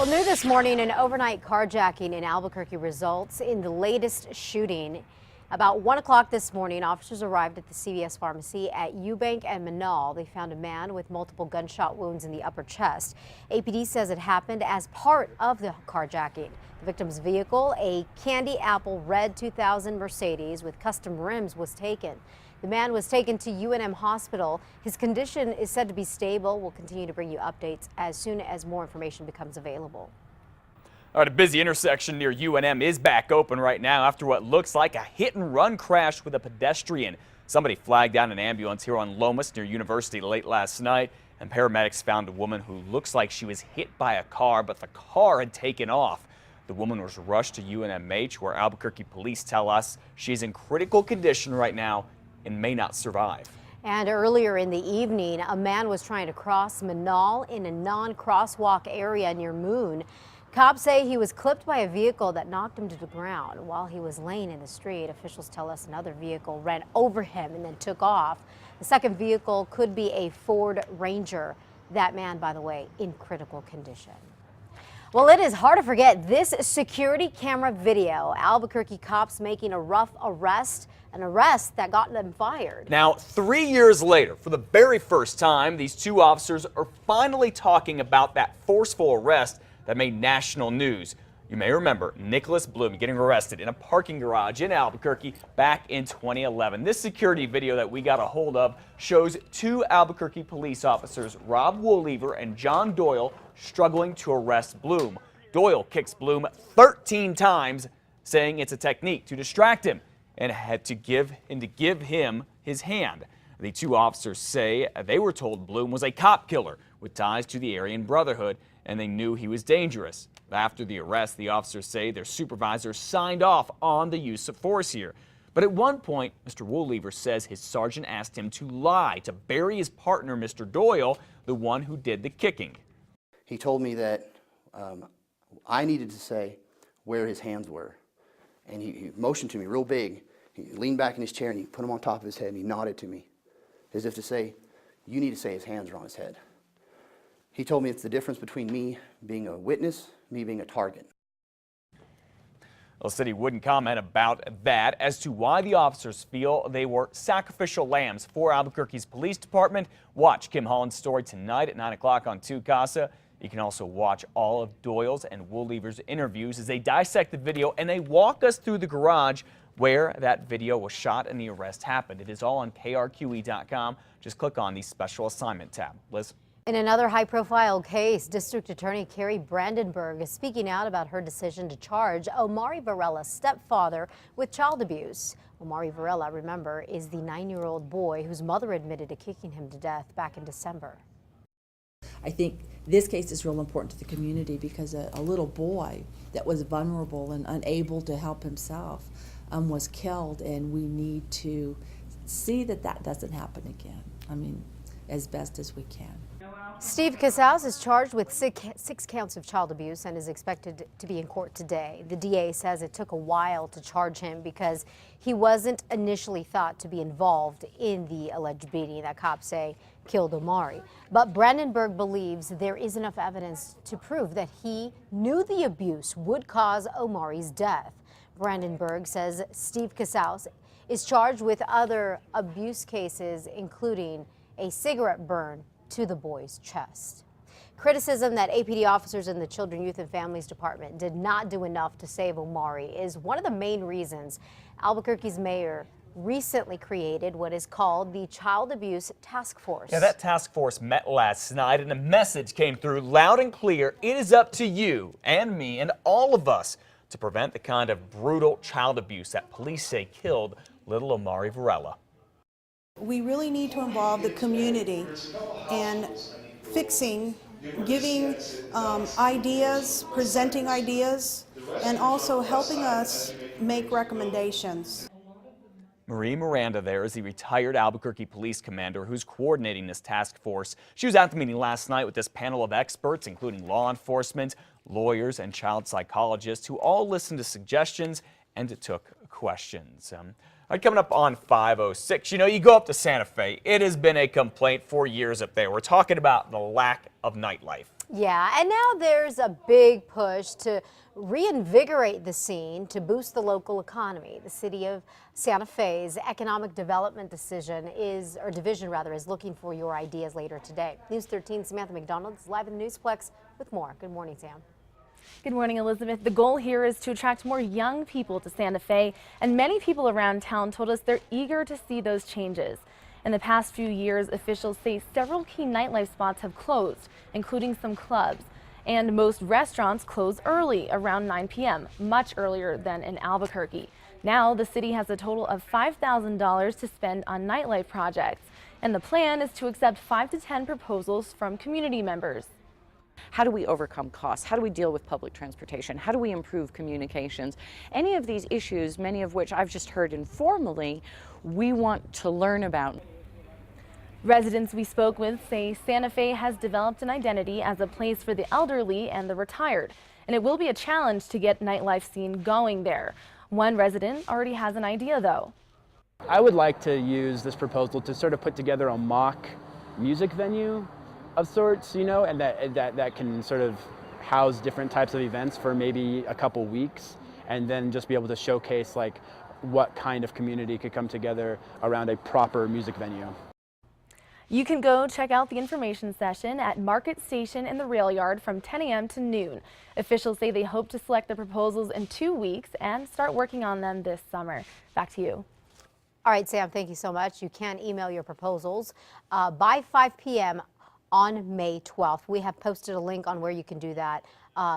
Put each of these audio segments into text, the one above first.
Well, new this morning, an overnight carjacking in Albuquerque results in the latest shooting. About 1 o'clock this morning, officers arrived at the CVS pharmacy at Eubank and Manal. They found a man with multiple gunshot wounds in the upper chest. APD says it happened as part of the carjacking. The victim's vehicle, a candy apple red 2000 Mercedes with custom rims, was taken. The man was taken to UNM Hospital. His condition is said to be stable. We'll continue to bring you updates as soon as more information becomes available. All right, a busy intersection near UNM is back open right now after what looks like a hit-and-run crash with a pedestrian. Somebody flagged down an ambulance here on Lomas near University late last night, and paramedics found a woman who looks like she was hit by a car, but the car had taken off. The woman was rushed to UNMH, where Albuquerque police tell us she's in critical condition right now and may not survive. And earlier in the evening, a man was trying to cross Manal in a non-crosswalk area near Moon. Cops say he was clipped by a vehicle that knocked him to the ground. While he was laying in the street, officials tell us another vehicle ran over him and then took off. The second vehicle could be a Ford Ranger. That man, by the way, in critical condition. Well, it is hard to forget this security camera video. Albuquerque cops making a rough arrest, an arrest that got them fired. Now, 3 years later, for the very first time, these two officers are finally talking about that forceful arrest that made national news. You may remember Nicholas Bloom getting arrested in a parking garage in Albuquerque back in 2011. This security video that we got a hold of shows two Albuquerque police officers, Rob Woollever and John Doyle, struggling to arrest Bloom. Doyle kicks Bloom 13 times, saying it's a technique to distract him and had to give him his hand. The two officers say they were told Bloom was a cop killer with ties to the Aryan Brotherhood, and they knew he was dangerous. After the arrest, the officers say their supervisor signed off on the use of force here. But at one point, Mr. Woollever says his sergeant asked him to lie to bury his partner, Mr. Doyle, the one who did the kicking. He told me that I needed to say where his hands were. And he motioned to me real big. He leaned back in his chair and he put them on top of his head and he nodded to me as if to say, you need to say his hands are on his head. He told me it's the difference between me being a witness, me being a target. Well, the city wouldn't comment about that. As to why the officers feel they were sacrificial lambs for Albuquerque's police department, watch Kim Holland's story tonight at 9 o'clock on 2 Casa. You can also watch all of Doyle's and Woollever's interviews as they dissect the video and they walk us through the garage where that video was shot and the arrest happened. It is all on KRQE.com. Just click on the special assignment tab. Liz? In another high-profile case, District Attorney Carrie Brandenburg is speaking out about her decision to charge Omari Varela's stepfather with child abuse. Omari Varela, remember, is the 9-year-old boy whose mother admitted to kicking him to death back in December. I think this case is real important to the community because a little boy that was vulnerable and unable to help himself was killed, and we need to see that that doesn't happen again. I mean, as best as we can. Steve Casals is charged with six counts of child abuse and is expected to be in court today. The DA says it took a while to charge him because he wasn't initially thought to be involved in the alleged beating that cops say killed Omari. But Brandenburg believes there is enough evidence to prove that he knew the abuse would cause Omari's death. Brandenburg says Steve Casals is charged with other abuse cases, including a cigarette burn to the boy's chest. Criticism that APD officers in the Children, Youth and Families Department did not do enough to save Omari is one of the main reasons Albuquerque's mayor recently created what is called the Child Abuse Task Force. Yeah, that task force met last night and a message came through loud and clear. It is up to you and me and all of us to prevent the kind of brutal child abuse that police say killed little Omari Varela. We really need to involve the community in fixing, giving ideas, presenting ideas, and also helping us make recommendations. Marie Miranda there is the retired Albuquerque police commander who's coordinating this task force. She was at the meeting last night with this panel of experts, including law enforcement, lawyers, and child psychologists, who all listened to suggestions and took questions. Coming up on 5:06, you know, you go up to Santa Fe. It has been a complaint for years up there. We're talking about the lack of nightlife. Yeah, and now there's a big push to reinvigorate the scene to boost the local economy. The city of Santa Fe's economic development division is looking for your ideas later today. News 13 Samantha McDonald is live in the Newsplex with more. Good morning, Sam. Good morning, Elizabeth. The goal here is to attract more young people to Santa Fe, and many people around town told us they're eager to see those changes. In the past few years, officials say several key nightlife spots have closed, including some clubs. And most restaurants close early, around 9 p.m., much earlier than in Albuquerque. Now, the city has a total of $5,000 to spend on nightlife projects. And the plan is to accept 5 to 10 proposals from community members. How do we overcome costs? How do we deal with public transportation? How do we improve communications? Any of these issues, many of which I've just heard informally, we want to learn about. Residents we spoke with say Santa Fe has developed an identity as a place for the elderly and the retired, and it will be a challenge to get nightlife scene going there. One resident already has an idea, though. I would like to use this proposal to sort of put together a mock music venue of sorts, you know, and that can sort of house different types of events for maybe a couple weeks, and then just be able to showcase like what kind of community could come together around a proper music venue. You can go check out the information session at Market Station in the rail yard from 10 a.m. to noon. Officials say they hope to select the proposals in 2 weeks and start working on them this summer. Back to you. All right, Sam, thank you so much. You can email your proposals by 5 p.m. on May 12th. We have posted a link on where you can do that.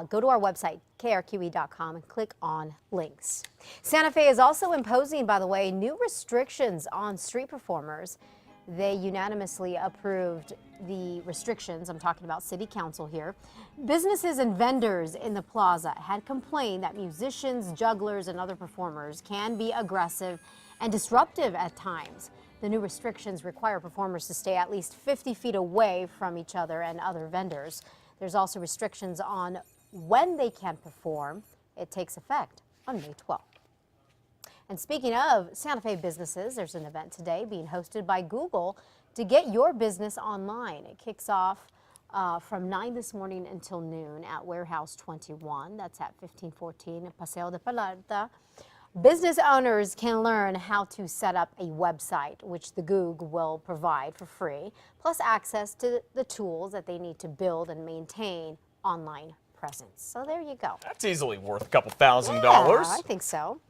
Go to our website, krqe.com, and click on links. Santa Fe is also imposing, by the way, new restrictions on street performers. They unanimously approved the restrictions. I'm talking about City Council here. Businesses and vendors in the plaza had complained that musicians, jugglers, and other performers can be aggressive and disruptive at times. The new restrictions require performers to stay at least 50 feet away from each other and other vendors. There's also restrictions on when they can perform. It takes effect on May 12th. And speaking of Santa Fe businesses, there's an event today being hosted by Google to get your business online. It kicks off from 9 this morning until noon at Warehouse 21. That's at 1514 Paseo de Palarta. Business owners can learn how to set up a website, which the Google will provide for free, plus access to the tools that they need to build and maintain online presence. So there you go. That's easily worth a couple $1,000. Yeah, I think so.